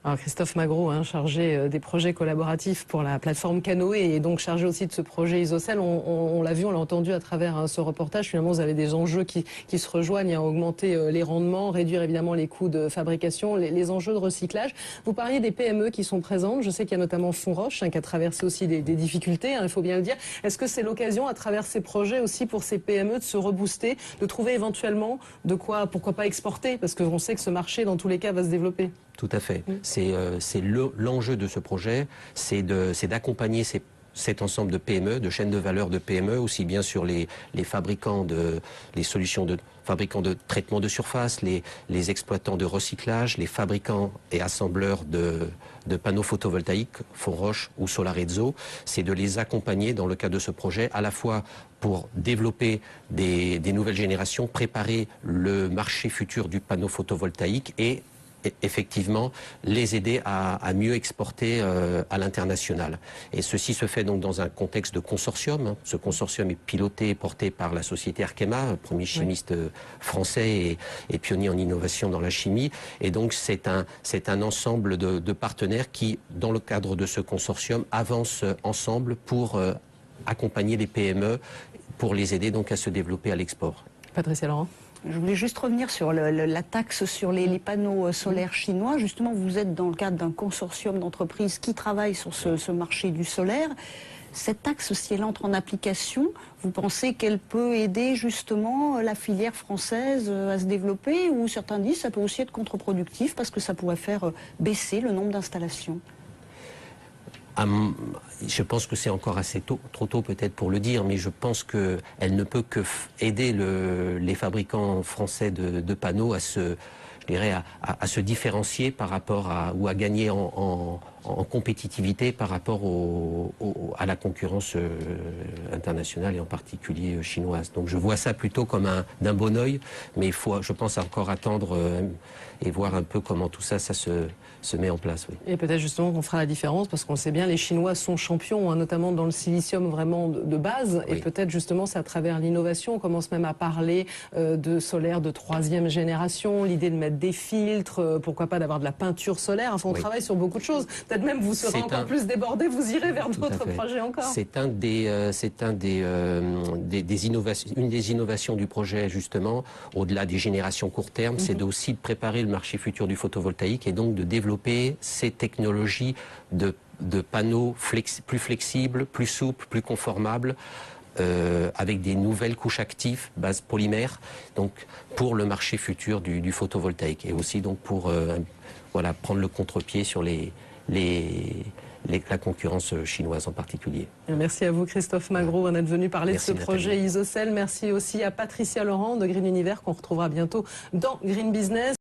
Alors Christophe Magro, chargé des projets collaboratifs pour la plateforme Canoë et donc chargé aussi de ce projet Isocel. On l'a vu, on l'a entendu à travers ce reportage. Finalement, vous avez des enjeux qui se rejoignent, augmenter les rendements, réduire évidemment les coûts de fabrication, les enjeux de recyclage. Vous parliez des PME qui sont présentes. Je sais qu'il y a notamment Fonroche qui a traversé aussi des difficultés, il faut bien le dire. Est-ce que c'est l'occasion à travers ces projets aussi pour ces PME de se rebooster, de trouver éventuellement de quoi, pourquoi pas exporter, parce qu'on sait que ce marché dans tous les cas va se développer? Tout à fait. C'est l'enjeu de ce projet, c'est d'accompagner cet ensemble de PME, de chaînes de valeur de PME, aussi bien sur les fabricants fabricants de traitement de surface, les exploitants de recyclage, les fabricants et assembleurs de panneaux photovoltaïques, Fonroche ou Solarezzo. C'est de les accompagner dans le cadre de ce projet, à la fois pour développer des nouvelles générations, préparer le marché futur du panneau photovoltaïque et effectivement les aider à mieux exporter à l'international. Et ceci se fait donc dans un contexte de consortium. Ce consortium est piloté et porté par la société Arkema, premier chimiste français et pionnier en innovation dans la chimie. Et donc c'est un ensemble de partenaires qui, dans le cadre de ce consortium, avancent ensemble pour accompagner les PME, pour les aider donc à se développer à l'export. Patricia Laurent. Je voulais juste revenir sur la taxe sur les panneaux solaires chinois. Justement, vous êtes dans le cadre d'un consortium d'entreprises qui travaillent sur ce marché du solaire. Cette taxe, si elle entre en application, vous pensez qu'elle peut aider justement la filière française à se développer, ou certains disent que ça peut aussi être contre-productif parce que ça pourrait faire baisser le nombre d'installations? Je pense que c'est encore assez trop tôt peut-être pour le dire, mais je pense qu'elle ne peut que aider les fabricants français de panneaux à se différencier par rapport ou à gagner en compétitivité par rapport à la concurrence internationale et en particulier chinoise. Donc je vois ça plutôt comme d'un bon oeil, mais il faut, je pense, encore attendre et voir un peu comment tout ça se met en place. Oui. Et peut-être justement qu'on fera la différence, parce qu'on le sait bien, les Chinois sont champions, notamment dans le silicium vraiment de base, et peut-être justement c'est à travers l'innovation, on commence même à parler de solaire de 3e génération, l'idée de mettre des filtres, pourquoi pas d'avoir de la peinture solaire, enfin on travaille sur beaucoup de choses. Peut-être même vous serez encore plus débordé, vous irez vers d'autres projets encore. C'est une des innovations du projet justement, au-delà des générations court terme, c'est aussi de préparer le marché futur du photovoltaïque et donc de développer ces technologies de panneaux plus flexibles, plus souples, plus conformables, avec des nouvelles couches actives, base polymère, donc pour le marché futur du photovoltaïque et aussi donc pour prendre le contre-pied sur la concurrence chinoise en particulier. Merci à vous Christophe Magro d'être venu parler de ce projet Isocel. Merci aussi à Patricia Laurent de Green Univers qu'on retrouvera bientôt dans Green Business.